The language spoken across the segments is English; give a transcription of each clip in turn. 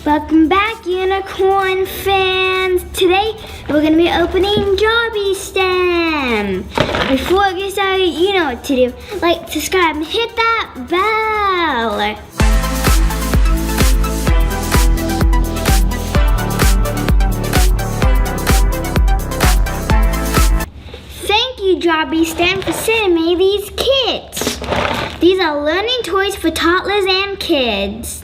Welcome back, unicorn fans. Today we're going to be opening Jarrby STEM. Before we get started, you know what to do. Like, subscribe, and hit that bell. Thank you, Jarrby STEM, for sending me these kits. These are learning toys for toddlers and kids.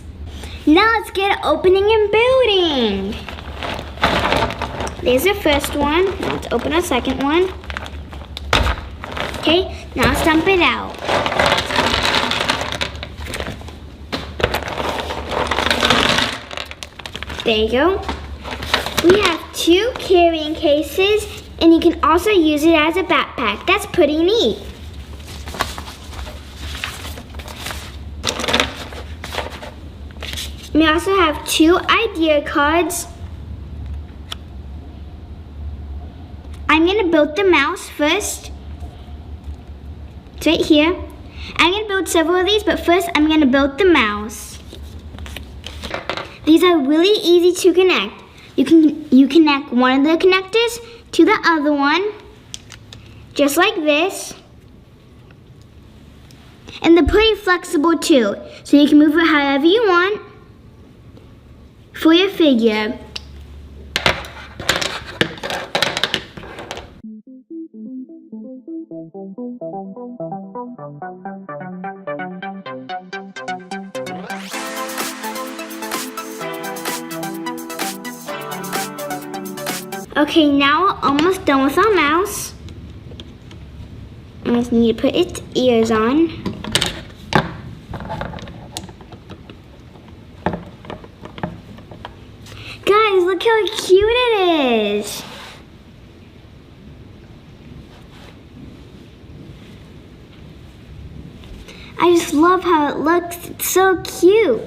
Now let's get opening and building. There's the first one. Now let's open our second one. Okay, now let's dump it out. There you go. We have 2 carrying cases, and you can also use it as a backpack. That's pretty neat. We also have 2 idea cards. I'm going to build the mouse first. It's right here. I'm going to build several of these, but first I'm going to build the mouse. These are really easy to connect. You connect one of the connectors to the other one, just like this. And they're pretty flexible too, so you can move it however you want for your figure. Okay, now we're almost done with our mouse. I just need to put its ears on. Guys, look how cute it is. I just love how it looks. It's so cute.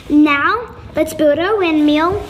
Now, let's build our windmill.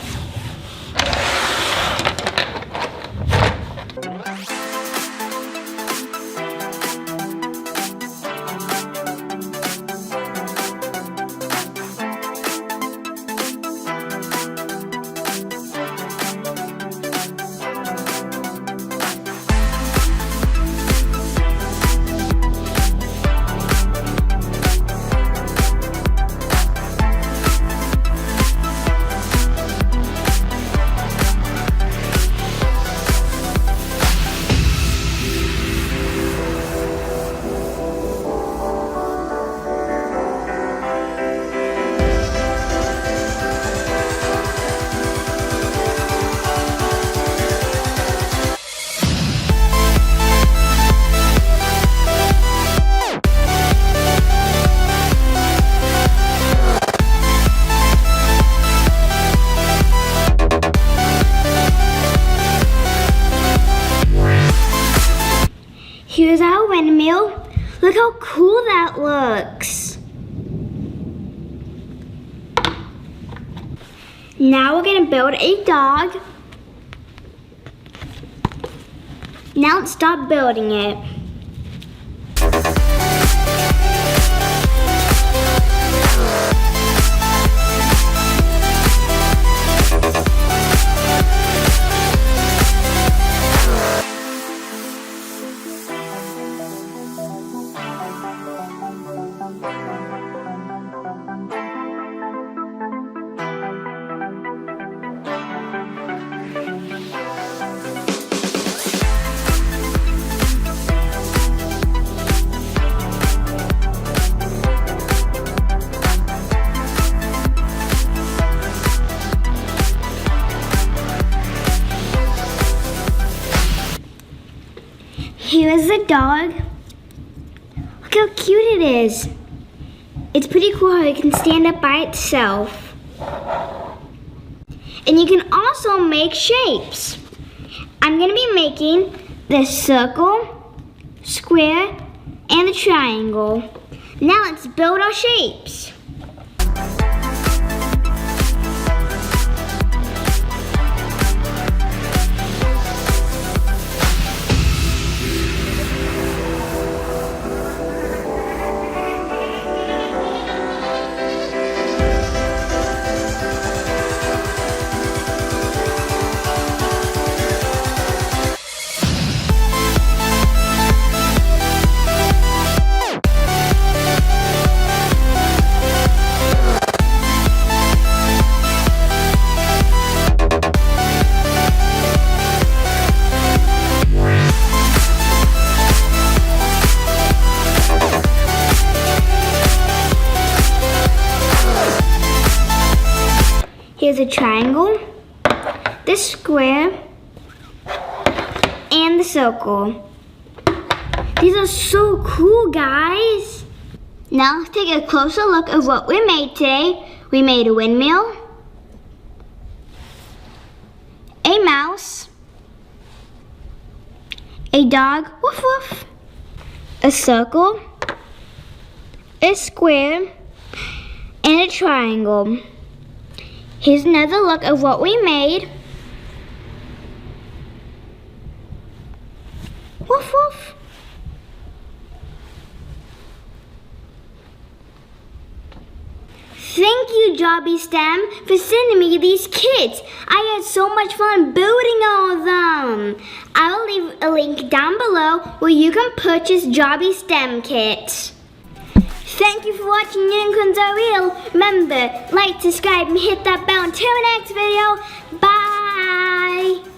Here's our windmill. Look how cool that looks. Now we're going to build a dog. Now let's start building it. Here's the dog. Look how cute it is. It's pretty cool how it can stand up by itself. And you can also make shapes. I'm going to be making the circle, square, and the triangle. Now let's build our shapes. Here's a triangle, the square, and the circle. These are so cool, guys. Now let's take a closer look at what we made today. We made a windmill, a mouse, a dog, woof woof, a circle, a square, and a triangle. Here's another look at what we made. Woof woof. Thank you, Jarrby STEM, for sending me these kits. I had so much fun building all of them. I will leave a link down below where you can purchase Jarrby STEM kits. Thank you for watching Unicorns Are Real. Remember, like, subscribe, and hit that bell until the next video. Bye!